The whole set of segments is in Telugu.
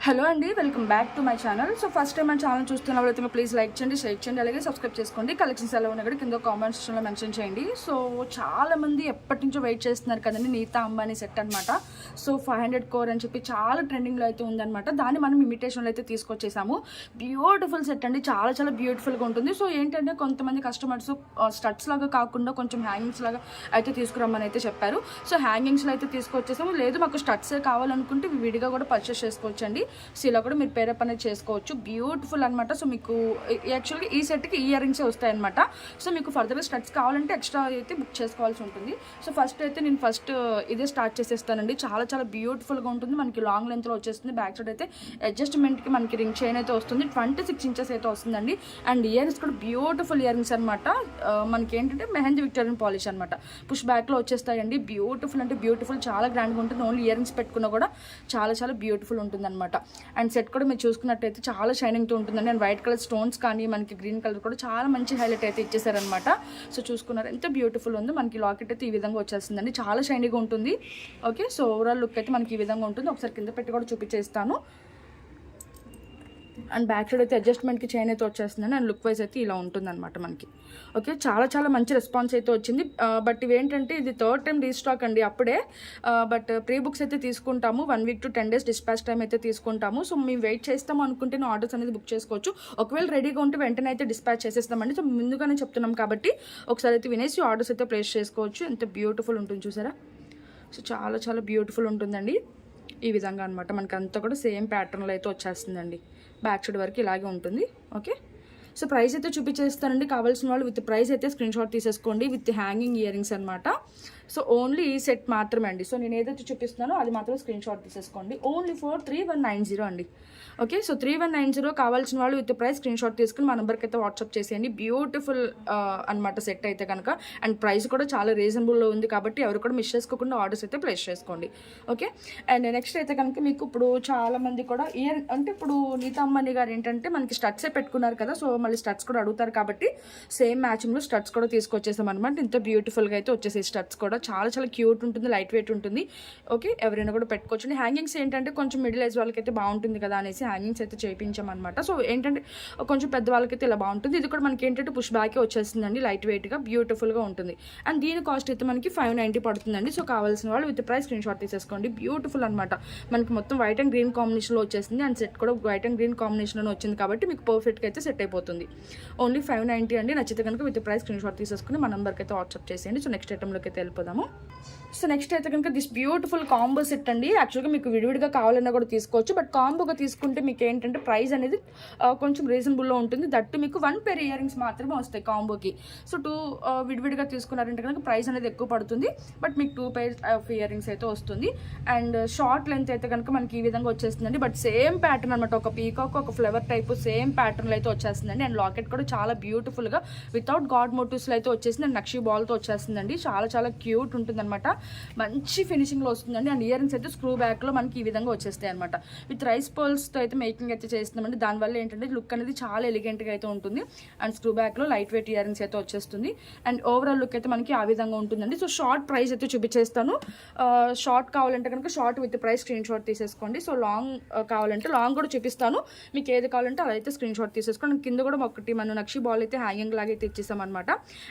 హలో అండి, welcome back to my channel. So first time మన ఛానల్ చూస్తున్న వాళ్ళైతే ప్లీజ్ లైక్ చేయండి, షేర్ చేయండి, అలాగే సబ్స్క్రైబ్ చేసుకోండి. కలెక్షన్స్ ఎలా ఉన్నా కూడా కింద కామెంట్ సెక్షన్లో మెన్షన్ చేయండి. సో చాలా మంది ఎప్పటి నుంచో వెయిట్ చేస్తున్నారు కదండి నీతా అంబానీ సెట్ అనమాట. సో 500 crore అని చెప్పి చాలా ట్రెండింగ్లో అయితే ఉందన్నమాట. దాన్ని మనం ఇమిటేషన్లో అయితే తీసుకొచ్చేసాము. బ్యూటిఫుల్ సెట్ అండి, చాలా చాలా బ్యూటిఫుల్గా ఉంటుంది. సో ఏంటంటే కొంతమంది కస్టమర్స్ స్టడ్స్ లాగా కాకుండా కొంచెం హ్యాంగింగ్స్ లాగా అయితే తీసుకురమ్మని అయితే చెప్పారు. సో హ్యాంగింగ్స్లో అయితే తీసుకొచ్చేసాము. లేదు మాకు స్టడ్సే కావాలనుకుంటే విడిగా కూడా పర్చేస్ చేసుకోవచ్చండి. సో ఇలా కూడా మీరు పేరప్ అనేది చేసుకోవచ్చు. బ్యూటిఫుల్ అనమాట. సో మీకు యాక్చువల్గా ఈ సెట్కి ఇయర్ రింగ్సే వస్తాయి అనమాట. సో మీకు ఫర్దర్గా స్టడ్స్ కావాలంటే ఎక్స్ట్రా అయితే బుక్ చేసుకోవాల్సి ఉంటుంది. సో ఫస్ట్ అయితే నేను ఇదే స్టార్ట్ చేసేస్తానండి. చాలా చాలా బ్యూటిఫుల్గా ఉంటుంది. మనకి లాంగ్ లెంత్లో వచ్చేస్తుంది. బ్యాక్ సైడ్ అయితే అడ్జస్ట్మెంట్కి మనకి రింగ్ చైన్ అయితే వస్తుంది. 26 inches అయితే వస్తుందండి. అండ్ ఇయర్ రింగ్స్ కూడా బ్యూటిఫుల్ ఇయర్ రింగ్స్ అనమాట. మనకి ఏంటంటే మెహందీ విక్టోరియన్ పాలిష్ అనమాట. పుష్ బ్యాక్లో వచ్చేస్తాయండి. బ్యూటిఫుల్ అంటే బ్యూటిఫుల్, చాలా గ్రాండ్గా ఉంటుంది. ఓన్లీ ఇయర్ రింగ్స్ పెట్టుకున్నా కూడా చాలా చాలా బ్యూటిఫుల్ ఉంటుంది అనమాట. అండ్ సెట్ కూడా మీరు చూసుకున్నట్టయితే చాలా షైనింగ్తో ఉంటుందండి. అండ్ వైట్ కలర్ స్టోన్స్ కానీ మనకి గ్రీన్ కలర్ కూడా చాలా మంచి హైలైట్ అయితే ఇచ్చేసారనమాట. సో చూసుకున్నారు ఎంత బ్యూటిఫుల్ ఉందో. మనకి లాకెట్ అయితే ఈ విధంగా వచ్చేస్తుందండి. చాలా షైనీగా ఉంటుంది. ఓకే, సో ఓవరాల్ లుక్ అయితే మనకి ఈ విధంగా ఉంటుంది. ఒకసారి కింద పెట్టి కూడా చూపించేస్తాను. అండ్ బ్యాక్ సైడ్ అయితే అడ్జస్ట్మెంట్కి చైన్ అయితే వచ్చేస్తుందండి. అండ్ లుక్ వైజ్ అయితే ఇలా ఉంటుంది అనమాట మనకి. ఓకే, చాలా చాలా మంచి రెస్పాన్స్ అయితే వచ్చింది. బట్ ఇవేంటంటే ఇది 3rd time రీస్టాక్ అండి అప్పుడే. బట్ ప్రీ బుక్స్ అయితే తీసుకుంటాము. 1 week to 10 days dispatch time అయితే తీసుకుంటాము. సో మేము వెయిట్ చేస్తాము అనుకుంటే ఆర్డర్స్ అనేది బుక్ చేసుకోవచ్చు. ఒకవేళ రెడీగా ఉంటే వెంటనే అయితే డిస్పాచ్ చేసేస్తామండి. సో ముందుగానే చెప్తున్నాం కాబట్టి ఒకసారి అయితే వినేసి ఆర్డర్స్ అయితే ప్లేస్ చేసుకోవచ్చు. ఎంత బ్యూటిఫుల్ ఉంటుంది చూసారా. సో చాలా చాలా బ్యూటిఫుల్ ఉంటుందండి. ఈ విధంగా అనమాట మనకి అంతా కూడా సేమ్ ప్యాటర్న్లో అయితే వచ్చేస్తుందండి. బ్యాక్ సైడ్ వరకు ఇలాగే ఉంటుంది. ఓకే, సో ప్రైస్ అయితే చూపించేస్తానండి. కావాల్సిన వాళ్ళు విత్ ప్రైస్ అయితే స్క్రీన్ షాట్ తీసేసుకోండి. విత్ హ్యాంగింగ్ ఇయర్ రింగ్స్ అనమాట. సో ఓన్లీ ఈ సెట్ మాత్రమే అండి. సో నేను ఏదైతే చూపిస్తున్నానో అది మాత్రం స్క్రీన్ షాట్ తీసేసుకోండి. ఓన్లీ ఫర్ 3190 అండి. ఓకే, సో 3190 కావాల్సిన వాళ్ళు విత్ ప్రైస్ స్క్రీన్ షాట్ తీసుకుని మా నెంబర్కి అయితే వాట్సాప్ చేసేయండి. బ్యూటిఫుల్ అనమాట సెట్ అయితే కనుక. అండ్ ప్రైస్ కూడా చాలా రీజనబుల్లో ఉంది కాబట్టి ఎవరు కూడా మిస్ చేసుకోకుండా ఆర్డర్స్ అయితే ప్లేస్ చేసుకోండి. ఓకే, అండ్ నెక్స్ట్ అయితే కనుక మీకు ఇప్పుడు చాలా మంది కూడా అంటే ఇప్పుడు నీతా అంబానీ గారు ఏంటంటే మనకి స్టడ్సే పెట్టుకున్నారు కదా. సో మళ్ళీ స్టడ్స్ కూడా అడుగుతారు కాబట్టి సేమ్ మ్యాచింగ్లో స్టడ్స్ కూడా తీసుకొచ్చేసాం అనమాట. ఇంత బ్యూటిఫుల్గా అయితే వచ్చేసి స్టడ్స్ కూడా చాలా చాలా క్యూట్ ఉంటుంది, లైట్ వెయిట్ ఉంటుంది. ఓకే, ఎవరైనా కూడా పెట్టుకోవచ్చు. హ్యాంగింగ్స్ ఏంటంటే కొంచెం మిడిల్ ఏజ్ వాళ్ళకైతే బాగుంటుంది కదా అనేసి హ్యాంగింగ్స్ అయితే చేయించామన్నమాట. సో ఏంటంటే కొంచెం పెద్ద వాళ్ళకైతే ఇలా బాగుంటుంది. ఇది కూడా మనకి ఏంటంటే పుష్ బ్యాకే వచ్చేస్తుందండి. లైట్ వెయిట్గా బ్యూటిఫుల్గా ఉంటుంది. అండ్ దీని కాస్ట్ అయితే మనకి 590 పడుతుందండి. సో కావాల్సిన వాళ్ళు విత్ ప్రైస్ స్క్రీన్ షాట్ తీసేసుకోండి. బ్యూటిఫుల్ అనమాట. మనకి మొత్తం వైట్ అండ్ గ్రీన్ కాంబినేషన్లో వచ్చేసింది. అండ్ సెట్ కూడా వైట్ అండ్ గ్రీన్ కాంబినేషన్లో వచ్చింది కాబట్టి మీకు పర్ఫెక్ట్గా అయితే సెట్ అయిపోతుంది. ఓన్లీ 590 అండి. నచ్చితే కనుక విత్ ప్రైస్ స్క్రీన్ షాట్ తీసేసుకుని మా నెంబర్కి అయితే వాట్సాప్ చేసేయండి. సో నెక్స్ట్ ఐటెంలోకి అయితే వెళ్ళిపోదాము. సో నెక్స్ట్ అయితే కనుక దిస్ బ్యూటిఫుల్ కాంబో సెట్ అండి. యాక్చువల్గా మీకు విడివిడిగా కావాలన్నా కూడా తీసుకోవచ్చు. బట్ కాంబోగా తీసుకుంటే మీకు ఏంటంటే ప్రైస్ అనేది కొంచెం రీజనబుల్లో ఉంటుంది. దట్టు మీకు 1 pair ఇయర్ రింగ్స్ మాత్రమే వస్తాయి కాంబోకి. సో 2 విడివిడిగా తీసుకున్నారంటే కనుక ప్రైస్ అనేది ఎక్కువ పడుతుంది. బట్ మీకు 2 pairs ఆఫ్ ఇయర్ రింగ్స్ అయితే వస్తుంది. అండ్ షార్ట్ లెంత్ అయితే కనుక మనకి ఈ విధంగా వచ్చేస్తుందండి. బట్ సేమ్ ప్యాటర్న్ అనమాట. ఒక పీకాక్ ఒక ఫ్లవర్ టైప్ సేమ్ ప్యాటర్న్లో అయితే వచ్చేస్తుందండి. అండ్ లాకెట్ కూడా చాలా బ్యూటిఫుల్గా వితౌట్ గాడ్ మోటివ్స్లో అయితే వచ్చేసింది. అండ్ నక్షి బాల్తో వచ్చేస్తుందండి. చాలా చాలా క్యూట్ ఉంటుంది అనమాట. మంచి ఫినిషింగ్లో వస్తుందండి. అండ్ ఇయర్ రింగ్స్ అయితే స్క్రూ బ్యాక్లో మనకి ఈ విధంగా వచ్చేస్తాయి అనమాట. విత్ రైస్ పర్ల్స్తో అయితే మేకింగ్ అయితే చేస్తున్నామండి. దానివల్ల ఏంటంటే లుక్ అనేది చాలా ఎలిగెంట్గా అయితే ఉంటుంది. అండ్ స్క్రూ బ్యాక్లో లైట్ వెయిట్ ఇయర్ రింగ్స్ అయితే వచ్చేస్తుంది. అండ్ ఓవరాల్ లుక్ అయితే మనకి ఆ విధంగా ఉంటుందండి. సో షార్ట్ ప్రైస్ అయితే చూపించేస్తాను. షార్ట్ కావాలంటే కనుక short with price screen shot తీసేసుకోండి. సో లాంగ్ కావాలంటే లాంగ్ కూడా చూపిస్తాను. మీకు ఏది కావాలంటే అలా అయితే స్క్రీన్ షాట్ తీసేసుకోండి. కింద కూడా ఒకటి మనం నక్షి బాల్ అయితే హ్యాంగింగ్ లాగా అయితే ఇచ్చేసాం అనమాట.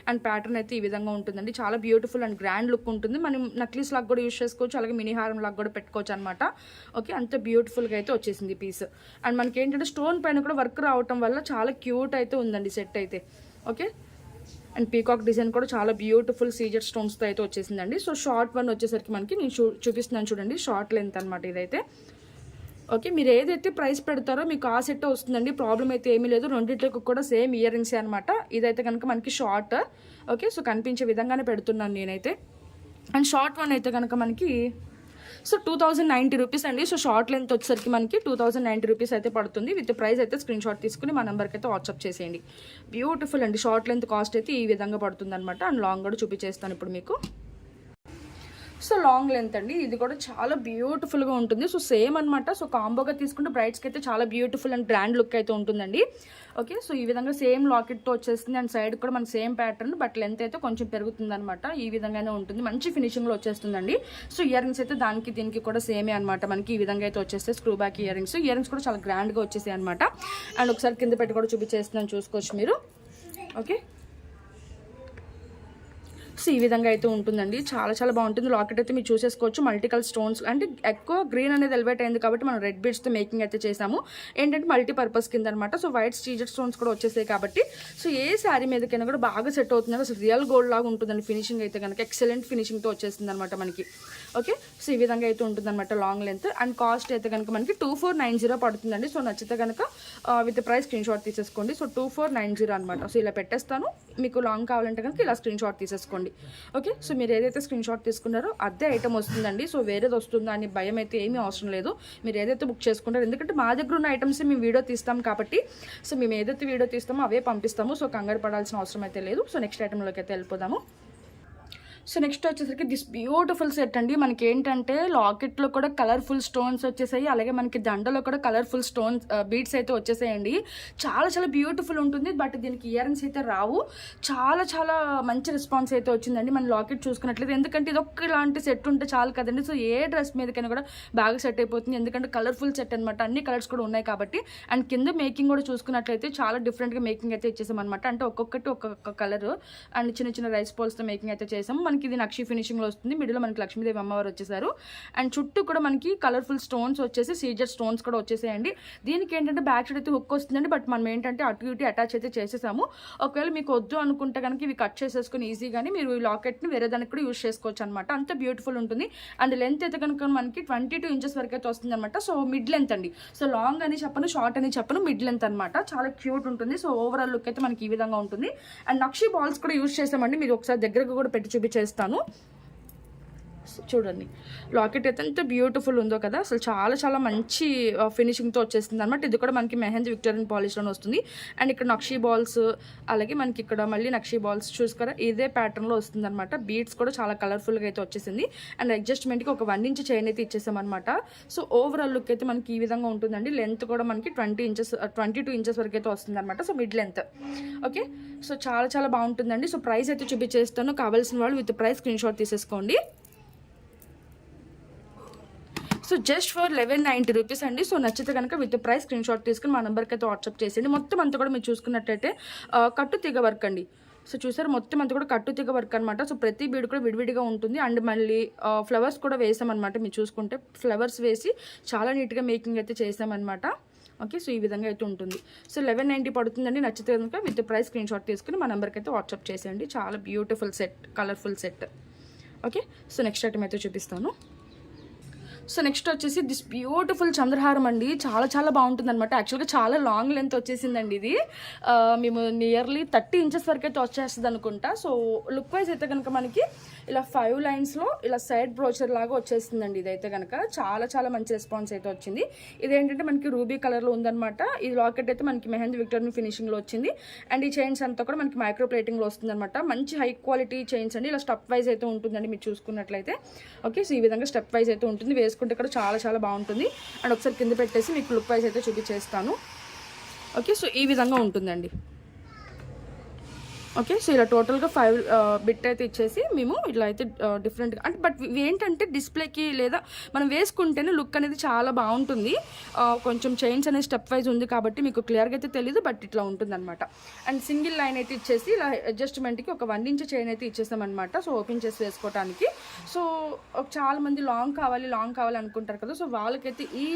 అండ్ ప్యాటర్న్ అయితే ఈ విధంగా ఉంటుందండి. చాలా బ్యూటిఫుల్ అండ్ గ్రాండ్ లుక్ ఉంటుంది. మనం నక్లీస్ లాగా కూడా యూస్ చేసుకోవచ్చు. అలాగే మినీ హారం లాగా కూడా పెట్టుకోవచ్చు అనమాట. ఓకే, అంత బ్యూటిఫుల్గా అయితే వచ్చేసింది పీస్. అండ్ మనకి ఏంటంటే స్టోన్ పైన కూడా వర్క్ రావటం వల్ల చాలా క్యూట్ అయితే ఉందండి సెట్ అయితే. ఓకే, అండ్ పీకాక్ డిజైన్ కూడా చాలా బ్యూటిఫుల్ సీజర్ స్టోన్స్తో అయితే వచ్చేసిందండి. సో షార్ట్ వన్ వచ్చేసరికి మనకి నేను చూపిస్తున్నాను చూడండి. షార్ట్ లెంత్ అనమాట ఇదైతే. ఓకే, మీరు ఏదైతే ప్రైస్ పెడతారో మీకు ఆ సెట్ వస్తుందండి. ప్రాబ్లం అయితే ఏమీ లేదు. రెండింటికి కూడా సేమ్ ఇయర్ రింగ్సే అనమాట. ఇదైతే కనుక మనకి షార్ట్. ఓకే, సో కనిపించే విధంగానే పెడుతున్నాను నేనైతే. అండ్ షార్ట్ వన్ అయితే కనుక మనకి 2090 రూపీస్ అండి. సో షార్ట్ లెంత్ వచ్చేసరికి మనకి 2090 రూపీస్ అయితే పడుతుంది. విత్ ప్రైస్ అయితే స్క్రీన్ షాట్ తీసుకుని మా నెంబర్కి అయితే వాట్సాప్ చేసేయండి. బ్యూటిఫుల్ అండి. షార్ట్ లెంత్ కాస్ట్ అయితే ఈ విధంగా పడుతుంది అనమాట. అండ్ లాంగ్ కూడా చూపించేస్తాను ఇప్పుడు మీకు. సో లాంగ్ లెంత్ అండి, ఇది కూడా చాలా బ్యూటిఫుల్గా ఉంటుంది. సో సేమ్ అనమాట. సో కాంబోగా తీసుకుంటే బ్రైడ్స్కి అయితే చాలా బ్యూటిఫుల్ అండ్ గ్రాండ్ లుక్ అయితే ఉంటుందండి. ఓకే, సో ఈ విధంగా సేమ్ లాకెట్తో వచ్చేస్తుంది అండ్ సైడ్ కూడా మనకి సేమ్ ప్యాటర్న్, బట్ లెంత్ అయితే కొంచెం పెరుగుతుంది అనమాట. ఈ విధంగానే ఉంటుంది, మంచి ఫినిషింగ్లో వచ్చేస్తుందండి. సో ఇయర్ రింగ్స్ అయితే దానికి దీనికి కూడా సేమే అనమాట. మనకి ఈ విధంగా అయితే వచ్చేస్తాయి స్క్రూ బ్యాక్ ఇయర్ రింగ్స్ కూడా చాలా గ్రాండ్గా వచ్చేసాయి అనమాట. అండ్ ఒకసారి కింద పెట్టి కూడా చూపించేస్తున్నాను, చూసుకోవచ్చు మీరు. ఓకే, సో ఈ విధంగా అయితే ఉంటుందండి, చాలా చాలా బాగుంటుంది. లాకెట్ అయితే మీరు చూసేసుకోవచ్చు, మల్టీ స్టోన్స్ అంటే ఎక్కువ గ్రీన్ అనేది ఎలివేట్ అయింది కాబట్టి మనం రెడ్ బీడ్స్తో మేకింగ్ అయితే చేసాము. ఏంటంటే మల్టీపర్పస్ కింద అనమాట. సో వైట్ స్టీజెడ్ స్టోన్స్ కూడా వచ్చేసాయి కాబట్టి సో ఏ శారీ మీదకైనా కూడా బాగా సెట్ అవుతుంది. అసలు రియల్ గోల్డ్ లాగా ఉంటుందండి. ఫినిషింగ్ అయితే కనుక ఎక్సలెంట్ ఫినిషింగ్తో వచ్చేస్తుంది అనమాట మనకి. ఓకే, సో ఈ విధంగా అయితే ఉంటుంది అనమాట లాంగ్ లెంత్. అండ్ కాస్ట్ అయితే కనుక మనకి 2490 పడుతుందండి. సో నచ్చితే కనుక విత్ ప్రైస్ స్క్రీన్ షాట్ తీసేసుకోండి. సో 2490 అనమాట. సో ఇలా పెట్టేస్తాను, మీకు లాంగ్ కావాలంటే కనుక ఇలా స్క్రీన్ షాట్ తీసేసుకోండి. ఓకే, సో మీరు ఏదైతే స్క్రీన్ షాట్ తీసుకున్నారో అదే ఐటమ్ వస్తుందండి. సో వేరేది వస్తుందా అని భయం అయితే ఏమీ అవసరం లేదు. మీరు ఏదైతే బుక్ చేసుకుంటారో, ఎందుకంటే మా దగ్గర ఉన్న ఐటమ్స్ మేము వీడియో తీస్తాం కాబట్టి సో మేము ఏదైతే వీడియో తీస్తామో అవే పంపిస్తాము. సో కంగారు పడాల్సిన అవసరం అయితే లేదు. సో నెక్స్ట్ ఐటెంలోకి అయితే వెళ్ళిపోదాము. సో నెక్స్ట్ వచ్చేసరికి దిస్ బ్యూటిఫుల్ సెట్ అండి. మనకి ఏంటంటే లాకెట్లో కూడా కలర్ఫుల్ స్టోన్స్ వచ్చేసాయి, అలాగే మనకి దండలో కూడా కలర్ఫుల్ స్టోన్స్ బీడ్స్ అయితే వచ్చేసాయండి. చాలా చాలా బ్యూటిఫుల్ ఉంటుంది. బట్ దీనికి ఇయర్ రింగ్స్ అయితే రావు. చాలా చాలా మంచి రెస్పాన్స్ అయితే వచ్చిందండి మన లాకెట్ చూసుకున్నట్లయితే. ఎందుకంటే ఇది ఒక్క ఇలాంటి సెట్ ఉంటే చాలు కదండి. సో ఏ డ్రెస్ మీదకైనా కూడా బాగా సెట్ అయిపోతుంది, ఎందుకంటే కలర్ఫుల్ సెట్ అనమాట. అన్ని కలర్స్ కూడా ఉన్నాయి కాబట్టి. అండ్ కింద మేకింగ్ కూడా చూసుకున్నట్లయితే చాలా డిఫరెంట్గా మేకింగ్ అయితే ఇచ్చేసాం అనమాట. అంటే ఒక్కొక్కటి ఒక్కొక్క కలర్ అండ్ చిన్న చిన్న రైస్ పోల్స్తో మేకింగ్ అయితే చేసాము. మనకి ఇది నక్షి ఫినిషింగ్లో వస్తుంది. మిడిల్లో మనకి లక్ష్మీదేవి అమ్మవారు వచ్చేసారు. అండ్ చుట్టూ కూడా మనకి కలర్ఫుల్ స్టోన్స్ వచ్చేసి సీజర్ స్టోన్స్ కూడా వచ్చేసాయండి. దీనికి ఏంటంటే బ్యాక్ సైడ్ అయితే హుక్ వస్తుందండి. బట్ మనం ఏంటంటే అటు ఇటు అటాచ్ అయితే చేసేసాము. ఒకవేళ మీకు వద్దు అనుకుంటే కనుక ఇవి కట్ చేసేసుకుని ఈజీగానే మీరు ఈ లాకెట్ని వేరే దానికి కూడా యూజ్ చేసుకోవచ్చు అనమాట. అంత బ్యూటిఫుల్ ఉంటుంది. అండ్ లెంత్ అయితే కనుక మనకి 22 ఇంచెస్ వరకు అయితే వస్తుంది అనమాట. సో మిడ్ లెంత్ అండి. సో లాంగ్ అని చెప్పను, షార్ట్ అని చెప్పను, మిడ్ లెంత్ అనమాట. చాలా క్యూట్ ఉంటుంది. సో ఓవరాల్ లుక్ అయితే మనకి ఈ విధంగా ఉంటుంది. అండ్ నక్షి బాల్స్ కూడా యూజ్ చేసామండి. మీరు ఒకసారి దగ్గరకు కూడా పెట్టి చూపించేస్తాను. చూడండి లాకెట్ అయితే ఎంత బ్యూటిఫుల్ ఉందో కదా. అసలు చాలా చాలా మంచి ఫినిషింగ్తో వచ్చేస్తుంది అనమాట. ఇది కూడా మనకి మెహందీ విక్టోరియన్ పాలిష్లోనే వస్తుంది. అండ్ ఇక్కడ నక్షి బాల్స్, అలాగే మనకి ఇక్కడ మళ్ళీ నక్షి బాల్స్ చూసుకోరా ఇదే ప్యాటర్న్లో వస్తుంది అనమాట. బీడ్స్ కూడా చాలా కలర్ఫుల్గా అయితే వచ్చేసింది. అండ్ అడ్జస్ట్మెంట్కి ఒక 1 ఇంచ్ చైన్ అయితే ఇచ్చేసామన్నమాట. సో ఓవరాల్ లుక్ అయితే మనకి ఈ విధంగా ఉంటుందండి. లెంత్ కూడా మనకి 22 ఇంచెస్ వరకు అయితే వస్తుంది అనమాట. So mid length. Okay, so చాలా చాలా బాగుంటుందండి. సో ప్రైస్ అయితే చూపించేస్తాను, కావాల్సిన వాళ్ళు విత్ ప్రైస్ స్క్రీన్ షాట్ తీసేసుకోండి. సో జస్ట్ ఫర్ 1190 రూపీస్ అండి. సో నచ్చితే కనుక విత్ ప్రైస్ స్క్రీన్ షాట్ తీసుకుని మా నెంబర్కి అయితే వాట్సాప్ చేసేయండి. మొత్తం అంతా కూడా మీరు చూసుకున్నట్టయితే కట్టు తీగ వర్క్ అండి. సో చూసారు మొత్తం అంతా కూడా కట్టు తీగ వర్క్ అనమాట. సో ప్రతి బీడ్ కూడా విడివిడిగా ఉంటుంది. అండ్ మళ్ళీ ఫ్లవర్స్ కూడా వేసామన్నమాట. మీరు చూసుకుంటే ఫ్లవర్స్ వేసి చాలా నీట్గా మేకింగ్ అయితే చేసామన్నమాట. ఓకే, సో ఈ విధంగా అయితే ఉంటుంది. సో 1190 పడుతుందండి. నచ్చితే కనుక విత్ ప్రైస్ స్క్రీన్ షాట్ తీసుకుని మా నెంబర్కి అయితే వాట్సాప్ చేసేయండి. చాలా beautiful set, colourful set. Okay, so next item అయితే చూపిస్తాను. సో నెక్స్ట్ వచ్చేసి దిస్ బ్యూటిఫుల్ చంద్రహారం అండి. చాలా చాలా బాగుంటుంది అనమాట. యాక్చువల్గా చాలా లాంగ్ లెంత్ వచ్చేసిందండి ఇది. మేము నియర్లీ 30 ఇంచెస్ వరకు అయితే వచ్చేస్తుంది అనుకుంటా. సో లుక్ వైజ్ అయితే కనుక మనకి ఇలా 5 లైన్స్లో ఇలా సైడ్ బ్రోచర్ లాగా వచ్చేస్తుందండి. ఇదైతే కనుక చాలా చాలా మంచి రెస్పాన్స్ అయితే వచ్చింది. ఇదేంటంటే మనకి రూబీ కలర్లో ఉందన్నమాట. ఈ లాకెట్ అయితే మనకి మెహందీ విక్టోరియన్ ఫినిషింగ్లో వచ్చింది. అండ్ ఈ చైన్స్ అంతా కూడా మనకి మైక్రో ప్లేటింగ్లో వస్తుంది అనమాట. మంచి హై క్వాలిటీ చైన్స్ అండి. ఇలా స్టెప్ వైజ్ అయితే ఉంటుందండి మీరు చూసుకున్నట్లయితే. ఓకే, సో ఈ విధంగా స్టెప్ వైజ్ అయితే ఉంటుంది. వేసుకుంటే కూడా చాలా చాలా బాగుంటుంది. అండ్ ఒకసారి కింద పెట్టేసి మీకు లుక్ వైజ్ అయితే చూపించేస్తాను. ఓకే, సో ఈ విధంగా ఉంటుందండి. ఓకే, సో ఇలా టోటల్గా 5 బిట్ అయితే ఇచ్చేసి మేము ఇట్లా అయితే డిఫరెంట్గా అంటే బట్ ఏంటంటే డిస్ప్లేకి లేదా మనం వేసుకుంటేనే లుక్ అనేది చాలా బాగుంటుంది. కొంచెం చైన్స్ అనేది స్టెప్ వైజ్ ఉంది కాబట్టి మీకు క్లియర్గా అయితే తెలీదు, బట్ ఇట్లా ఉంటుంది అనమాట. అండ్ సింగిల్ లైన్ అయితే ఇచ్చేసి ఇలా అడ్జస్ట్మెంట్కి ఒక 1 ఇంచ్ చైన్ అయితే ఇచ్చేసామన్నమాట. సో ఓపెన్ చేసి వేసుకోవడానికి. సో చాలామంది లాంగ్ కావాలి అనుకుంటారు కదా. సో వాళ్ళకైతే ఈ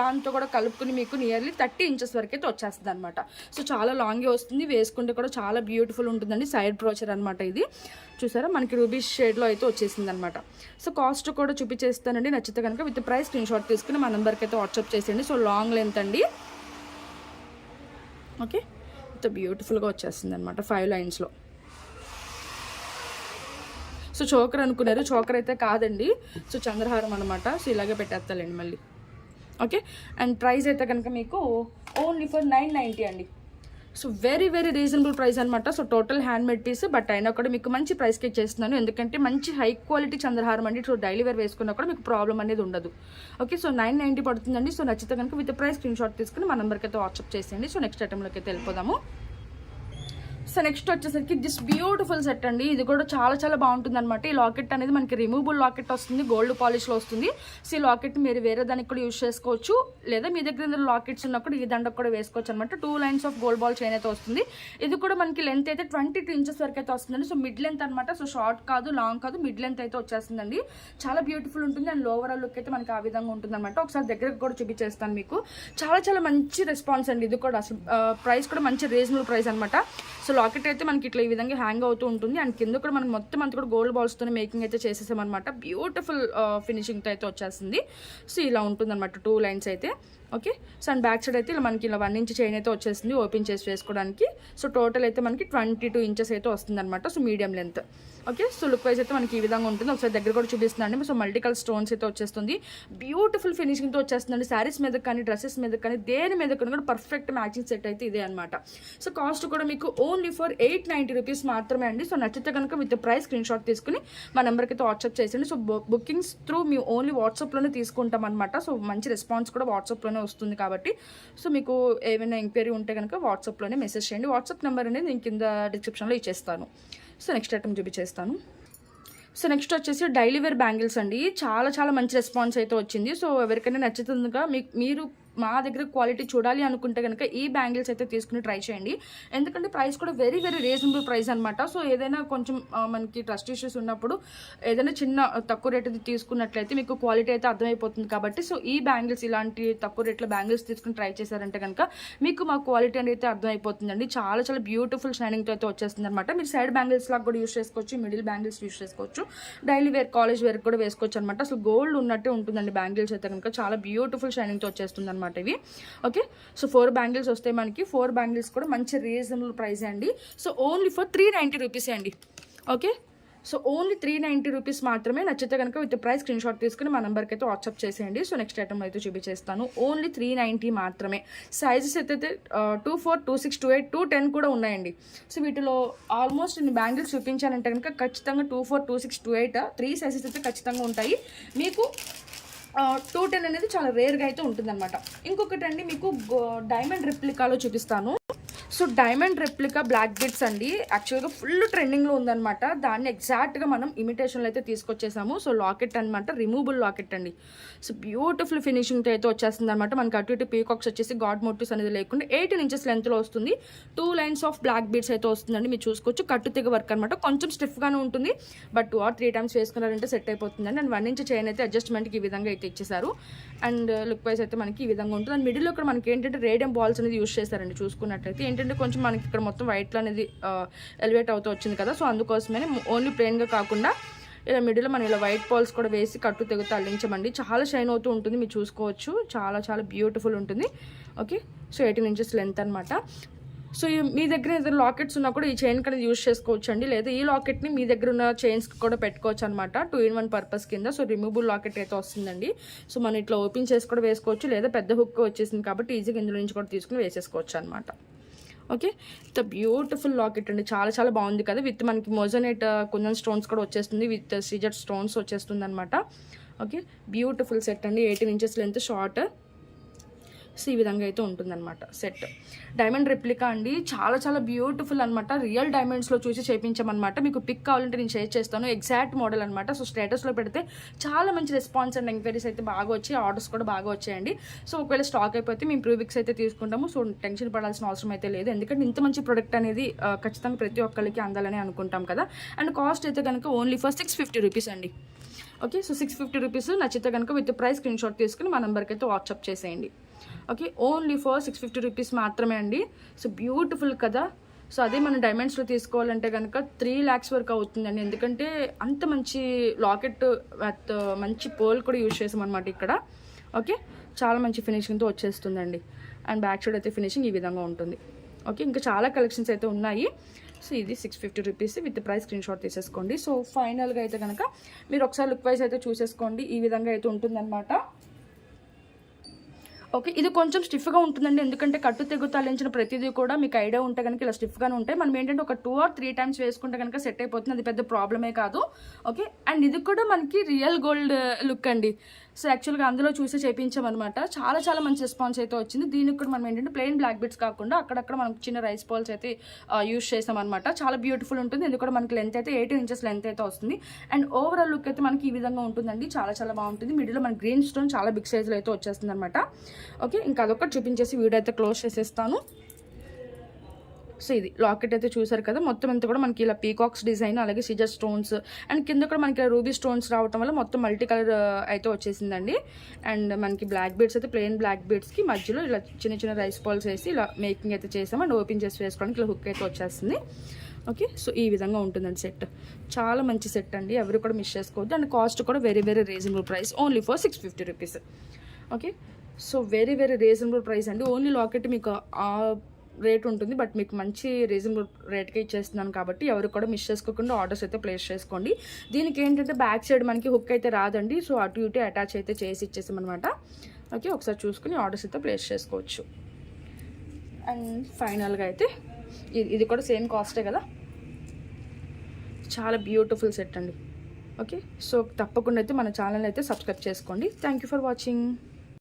దాంతో కూడా కలుపుకుని మీకు నియర్లీ 30 ఇంచెస్ వరకు అయితే వచ్చేస్తుంది అనమాట. సో చాలా లాంగే వస్తుంది. వేసుకుంటే కూడా చాలా బ్యూటిఫుల్ ఉంటుందండి. సైడ్ బ్రోచర్ అనమాట. ఇది చూసారా మనకి రూబీ షేడ్లో అయితే వచ్చేసింది అనమాట. సో కాస్ట్ కూడా చూపించేస్తానండి. నచ్చితే కనుక విత్ ప్రైస్ స్క్రీన్ షాట్ తీసుకుని మా నెంబర్కి అయితే వాట్సాప్ చేసేయండి. సో లాంగ్ లెంత్ అండి. ఓకే, ఇంత బ్యూటిఫుల్గా వచ్చేస్తుంది అనమాట 5 లైన్స్లో. సో చోకర్ అనుకున్నారు, చోకర్ అయితే కాదండి. సో చంద్రహారం అనమాట. సో ఇలాగే పెట్టేస్తాలండి మళ్ళీ. ఓకే, అండ్ ప్రైస్ అయితే కనుక మీకు ఓన్లీ ఫర్ 990 అండి. So very very reasonable price అనమాట. So total handmade piece, but అయినా కూడా మీకు మంచి ప్రైస్కి ఇచ్చేస్తున్నాను, ఎందుకంటే మంచి హై క్వాలిటీ చంద్రహారం అండి. సో డైలీ వేర్ వేసుకున్నా కూడా మీకు ప్రాబ్లం అనేది ఉండదు. ఓకే, సో 990 పడుతుందండి. సో నచ్చితే కనుక విత్ ప్రైస్ స్క్రీన్ షాట్ తీసుకుని మా నెంబర్కి అయితే వాట్సాప్ చేసేయండి. సో నెక్స్ట్ ఐటెంలోకి అయితే వెళ్ళిపోదాము. సో నెక్స్ట్ వచ్చేసరికి దిస్ బ్యూటిఫుల్ సెట్ అండి. ఇది కూడా చాలా చాలా బాగుంటుంది అనమాట. ఈ లాకెట్ అనేది మనకి రిమూవబుల్ లాకెట్ వస్తుంది, గోల్డ్ పాలిష్లో వస్తుంది. సో ఈ లాకెట్ మీరు వేరే దానికి కూడా యూజ్ చేసుకోవచ్చు, లేదా మీ దగ్గర లాకెట్స్ ఉన్నప్పుడు ఈ దండకు కూడా వేసుకోవచ్చు అనమాట. 2 lines of gold ball chain అయితే వస్తుంది. ఇది కూడా మనకి లెంత్ అయితే 22 ఇంచెస్ వరకు అయితే వస్తుందండి. సో మిడ్ లెంత్ అనమాట. సో షార్ట్ కాదు, లాంగ్ కాదు, మిడ్ లెంత్ అయితే వచ్చేస్తుందండి. చాలా బ్యూటిఫుల్ ఉంటుంది అండ్ ఓవరాల్ లుక్ అయితే మనకి ఆ విధంగా ఉంటుంది అనమాట. ఒకసారి దగ్గరకు కూడా చూపించేస్తాను మీకు. చాలా చాలా మంచి రెస్పాన్స్ అండి. ఇది కూడా అసలు ప్రైస్ కూడా మంచి రీజనబుల్ ప్రైస్ అనమాట. సో లాకెట్ అయితే మనకి ఇట్లా ఈ విధంగా హ్యాంగ్ అవుతూ ఉంటుంది అండ్ కింద కూడా మనం మొత్తం అంతా కూడా గోల్డ్ బాల్స్తో మేకింగ్ అయితే చేసేసామన్నమాట. బ్యూటిఫుల్ ఫినిషింగ్తో అయితే వచ్చేస్తుంది. సో ఇలా ఉంటుంది అనమాట 2 లైన్స్ అయితే. Okay, so and back side అయితే ఇలా మనకి ఇలా 1 ఇంచ్ చైన్ అయితే వచ్చేస్తుంది ఓపెన్ చేసి వేసుకోవడానికి. సో టోటల్ అయితే మనకి 22 ఇంచెస్ అయితే వస్తుంది అనమాట. So medium length. Okay, so look wise అయితే మనకి ఈ విధంగా ఉంటుంది. ఒకసారి దగ్గర కూడా చూపిస్తున్నాండి. సో మల్టీ స్టోన్స్ అయితే వచ్చేస్తుంది, బ్యూటిఫుల్ ఫినిషింగ్తో వచ్చేస్తుందండి. శారీస్ మీద కానీ డ్రెస్సెస్ మీద కానీ దేని మీద కూడా పర్ఫెక్ట్ మ్యాచింగ్ సెట్ అయితే ఇదే అనమాట. సో కాస్ట్ కూడా మీకు ఓన్లీ ఫర్ 890 రూపీస్ మాత్రమే అండి. సో నచ్చితే కనుక విత్ ప్రైస్ స్క్రీన్ షాట్ తీసుకుని మా నెంబర్కి అయితే వాట్సాప్ చేసేయండి. సో బుకింగ్స్ త్రూ మేము ఓన్లీ వాట్సాప్లోనే తీసుకుంటాం అనమాట. సో మంచి రెస్పాన్స్ కూడా వాట్సాప్లోనే వస్తుంది కాబట్టి సో మీకు ఏమైనా ఎంక్వైరీ ఉంటే కనుక వాట్సాప్లోనే మెసేజ్ చేయండి. వాట్సాప్ నెంబర్ అనేది నేను కింద డిస్క్రిప్షన్లో ఇచ్చేస్తాను. సో నెక్స్ట్ ఐటమ్ చూపించేస్తాను. సో నెక్స్ట్ వచ్చేసి డైలీ వేర్ బ్యాంగిల్స్ అండి. చాలా చాలా మంచి రెస్పాన్స్ అయితే వచ్చింది. సో ఎవరికైనా నచ్చుతుందిగా మీరు మా దగ్గర క్వాలిటీ చూడాలి అనుకుంటే కనుక ఈ బ్యాంగిల్స్ అయితే తీసుకుని ట్రై చేయండి, ఎందుకంటే ప్రైస్ కూడా వెరీ వెరీ రీజనబుల్ ప్రైస్ అనమాట. సో ఏదైనా కొంచెం మనకి ట్రస్ట్ ఇష్యూస్ ఉన్నప్పుడు ఏదైనా చిన్న తక్కువ రేట్ తీసుకున్నట్లయితే మీకు క్వాలిటీ అయితే అర్థమైపోతుంది కాబట్టి సో ఈ బ్యాంగిల్స్ ఇలాంటి తక్కువ రేట్లో బ్యాంగిల్స్ తీసుకుని ట్రై చేశారంటే కనుక మీకు మా క్వాలిటీ అనేది అయితే అర్థమైపోతుందండి. చాలా చాలా బ్యూటిఫుల్ షైనింగ్తో అయితే వచ్చేస్తుంది అనమాట. మీరు సైడ్ బ్యాంగిల్స్ లాగా కూడా యూస్ చేసుకోవచ్చు, మిడిల్ బ్యాంగిల్స్ యూస్ చేసుకోవచ్చు, డైలీ వేర్ కాలేజ్ వేర్ కూడా వేసుకోవచ్చు అనమాట. అసలు గోల్డ్ ఉన్నట్టే ఉంటుందండి బ్యాంగిల్స్ అయితే కనుక. చాలా బ్యూటిఫుల్ షైనింగ్తో వచ్చేస్తుంది అనమాట ఇవి. ఓకే, సో 4 బ్యాంగిల్స్ వస్తాయి మనకి. 4 బ్యాంగిల్స్ కూడా మంచి రీజనబుల్ ప్రైస్ అండి. సో ఓన్లీ ఫర్ 390 రూపీస్ అండి. ఓకే, సో ఓన్లీ 390 రూపీస్ మాత్రమే. నచ్చితే కనుక విత్ ప్రైస్ స్క్రీన్ షాట్ తీసుకుని మా నెంబర్కి అయితే వాట్సాప్ చేసేయండి. సో నెక్స్ట్ ఐటమ్ అయితే చూపించేస్తాను. ఓన్లీ 390 మాత్రమే. సైజెస్ అయితే 24, 26, 28, 210 కూడా ఉన్నాయండి. సో వీటిలో ఆల్మోస్ట్ నేను బ్యాంగిల్స్ చూపించానంటే కనుక ఖచ్చితంగా 24, 26, 28 3 సైజెస్ అయితే ఖచ్చితంగా ఉంటాయి మీకు. 210 అనేది చాలా రేర్గా అయితే ఉంటుందన్నమాట. ఇంకొకటి అండి మీకు డైమండ్ రెప్లికాలో చూపిస్తాను. So diamond replica black bits అండి యాక్చువల్గా ఫుల్ ట్రెండింగ్లో ఉందన్నమాట. దాన్ని ఎగ్జాక్ట్గా మనం ఇమిటేషన్లో అయితే తీసుకొచ్చేసాము. సో లాకెట్ అనమాట, రిమూవబుల్ లాకెట్ అండి. సో బ్యూటిఫుల్ ఫినిషింగ్తో అయితే వచ్చేస్తుంది అనమాట. మనకి అటు ఇటు పీకాక్స్ వచ్చేసి గాడ్ మోటివ్స్ అనేది లేకుండా 18 ఇంచెస్ లెంత్లో వస్తుంది. 2 లైన్స్ ఆఫ్ బ్లాక్ బిట్స్ అయితే వస్తుందండి. మీరు చూసుకోవచ్చు కట్టు తెగ వర్క్ అనమాట. కొంచెం స్టిఫ్గానే ఉంటుంది, బట్ 2 or 3 టైమ్స్ వేసుకున్నారంటే సెట్ అయిపోతుందండి. అండ్ 1 ఇంచ్ చైన్ అయితే అడ్జస్ట్మెంట్కి ఈ విధంగా అయితే ఇచ్చేసారు. అండ్ లుక్ వైజ్ అయితే మనకి ఈ విధంగా ఉంటుంది. అండ్ మిడిల్లో ఇక్కడ మనకి ఏంటంటే రేడియం బాల్స్ అనేది యూస్ చేస్తారండి. చూసుకున్నట్లయితే ఏంటంటే కొంచెం మనకి ఇక్కడ మొత్తం వైట్లో అనేది ఎలివేట్ అవుతూ వచ్చింది కదా. సో అందుకోసమే ఓన్లీ ప్లెయిన్గా కాకుండా ఇలా మిడిల్లో మనం ఇలా వైట్ బాల్స్ కూడా వేసి కట్టు తెగుతూ అల్లించమండి. చాలా షైన్ అవుతూ ఉంటుంది, మీరు చూసుకోవచ్చు. చాలా చాలా బ్యూటిఫుల్ ఉంటుంది. ఓకే, సో 18 ఇంచెస్ లెంత్ అనమాట. సో మీ దగ్గర ఏదైనా లాకెట్స్ ఉన్నా కూడా ఈ చైన్ అనేది యూజ్ చేసుకోవచ్చు అండి, లేదా ఈ లాకెట్ని మీ దగ్గర ఉన్న చైన్స్కి కూడా పెట్టుకోవచ్చు అనమాట. 2-in-1 పర్పస్ కింద. సో రిమూవబుల్ లాకెట్ అయితే వస్తుందండి. సో మనం ఇట్లా ఓపెన్ చేసి కూడా వేసుకోవచ్చు, లేదా పెద్ద హుక్ వచ్చేసింది కాబట్టి ఈజీగా ఇందులో నుంచి కూడా తీసుకుని వేసేసుకోవచ్చు అనమాట. ఓకే, ఇంత బ్యూటిఫుల్ లాకెట్ అండి. చాలా చాలా బాగుంది కదా. విత్ మనకి మోజోనేట్ కుందన్ స్టోన్స్ కూడా వచ్చేస్తుంది, విత్ సీజర్ స్టోన్స్ వచ్చేస్తుంది అనమాట. ఓకే, బ్యూటిఫుల్ సెట్ అండి. 18 ఇంచెస్ లెంత్, షార్ట్. సో ఈ విధంగా అయితే ఉంటుందన్నమాట సెట్. డైమండ్ రెప్లికా అండి, చాలా చాలా బ్యూటిఫుల్ అనమాట. రియల్ డైమండ్స్లో చూసి చేయించామన్నమాట. మీకు పిక్ కావాలంటే నేను షేర్ చేస్తాను, ఎగ్జాక్ట్ మోడల్ అనమాట. సో స్టేటస్లో పెడితే చాలా మంచి రెస్పాన్స్ అండ్ ఎంక్వైరీస్ అయితే బాగా వచ్చాయి, ఆర్డర్స్ కూడా బాగా వచ్చాయండి. సో ఒకవేళ స్టాక్ అయిపోతే మేము ప్రీవిక్స్ అయితే తీసుకుంటాము. సో టెన్షన్ పడాల్సిన అవసరం అయితే లేదు, ఎందుకంటే ఇంత మంచి ప్రొడక్ట్ అనేది ఖచ్చితంగా ప్రతి ఒక్కరికి అందాలని అనుకుంటాం కదా. అండ్ కాస్ట్ అయితే కనుక ఓన్లీ ఫర్ 650 రూపీస్ అండి. Okay, so 650 rupees. నచ్చితే కనుక విత్ ప్రైస్ స్క్రీన్ షాట్ తీసుకుని మా నెంబర్కి అయితే వాట్సాప్ చేసేయండి. ఓకే, ఓన్లీ ఫర్ 650 రూపీస్ మాత్రమే అండి. సో బ్యూటిఫుల్ కదా. సో అదే మనం డైమండ్స్లో తీసుకోవాలంటే కనుక 3 lakhs వరకు అవుతుందండి, ఎందుకంటే అంత మంచి లాకెట్ విత్ మంచి పోల్ కూడా యూజ్ చేసామన్నమాట ఇక్కడ. ఓకే, చాలా మంచి ఫినిషింగ్తో వచ్చేస్తుందండి. అండ్ బ్యాక్ సైడ్ అయితే ఫినిషింగ్ ఈ విధంగా ఉంటుంది. ఓకే, ఇంకా చాలా కలెక్షన్స్ అయితే ఉన్నాయి. సో ఇది 650 rupees with price screen shot తీసేసుకోండి. సో ఫైనల్గా అయితే కనుక మీరు ఒకసారి లుక్ వైజ్ అయితే చూసేసుకోండి. ఈ విధంగా అయితే ఉంటుందన్నమాట. ఓకే, ఇది కొంచెం స్టిఫ్గా ఉంటుందండి, ఎందుకంటే కట్టు తెగు తల్లించిన ప్రతిదీ కూడా మీకు ఐడియా ఉంటే కనుక ఇలా స్టిఫ్గానే ఉంటాయి. మనం ఏంటంటే ఒక 2 or 3 టైమ్స్ వేసుకుంటే కనుక సెట్ అయిపోతుంది, అది పెద్ద ప్రాబ్లమే కాదు. ఓకే, అండ్ ఇది కూడా మనకి రియల్ గోల్డ్ లుక్ అండి. సో యాక్చువల్గా అందులో చూసి చేయించామన్నమాట. చాలా చాలా మంచి రెస్పాన్స్ అయితే వచ్చింది. దీనికి కూడా మనం ఏంటంటే ప్లెయిన్ బ్లాక్ బిట్స్ కాకుండా అక్కడక్కడ మనం చిన్న రైస్ బాల్స్ అయితే యూస్ చేసామన్నమాట. చాలా బ్యూటిఫుల్ ఉంటుంది. ఎందుకంటే మనకి లెంత్ అయితే 18 inches లెంత్ అయితే వస్తుంది. అండ్ ఓవరాల్ లుక్ అయితే మనకి ఈ విధంగా ఉంటుందండి. చాలా చాలా బాగుంటుంది. మిడిల్లో మన గ్రీన్ స్టోన్ చాలా బిగ్ సైజులో అయితే వచ్చేస్తుంది అనమాట. ఓకే, ఇంకా అదొకటి చూపించేసి వీడియో అయితే క్లోజ్ చేసేస్తాను. సో ఇది లాకెట్ అయితే చూసారు కదా, మొత్తం అంతా కూడా మనకి ఇలా పీకాక్స్ డిజైన్, అలాగే సిజర్ స్టోన్స్, అండ్ కింద కూడా మనకి రూబీ స్టోన్స్ రావటం వల్ల మొత్తం మల్టీ కలర్ అయితే వచ్చేసిందండి. అండ్ మనకి బ్లాక్ బీడ్స్ అయితే ప్లెయిన్ బ్లాక్ బీడ్స్కి మధ్యలో ఇలా చిన్న చిన్న రైస్ బాల్స్ వేసి ఇలా మేకింగ్ అయితే చేసాం. అండ్ ఓపెన్ చేసి వేసుకోవడానికి ఇలా హుక్ అయితే వచ్చేస్తుంది. ఓకే, సో ఈ విధంగా ఉంటుందండి సెట్. చాలా మంచి సెట్ అండి, ఎవరు కూడా మిస్ చేసుకోవద్దు. అండ్ కాస్ట్ కూడా very very reasonable price, only for 650 rupees. Okay, so very very reasonable price అండి. ఓన్లీ లాకెట్ మీకు రేట్ ఉంటుంది, బట్ మీకు మంచి రీజనబుల్ రేట్కి ఇచ్చేస్తున్నాను కాబట్టి ఎవరు కూడా మిస్ చేసుకోకుండా ఆర్డర్స్ అయితే ప్లేస్ చేసుకోండి. దీనికి ఏంటంటే బ్యాక్ సైడ్ మనకి హుక్ అయితే రాదండి, సో అటు ఇటు అటాచ్ అయితే చేసి ఇచ్చేసామన్నమాట. ఓకే, ఒకసారి చూసుకుని ఆర్డర్స్ అయితే ప్లేస్ చేసుకోవచ్చు. అండ్ ఫైనల్గా అయితే ఇది కూడా సేమ్ కాస్టే కదా, చాలా బ్యూటిఫుల్ సెట్ అండి. ఓకే, సో తప్పకుండా అయితే మన ఛానల్ అయితే సబ్స్క్రైబ్ చేసుకోండి. Thank you for watching.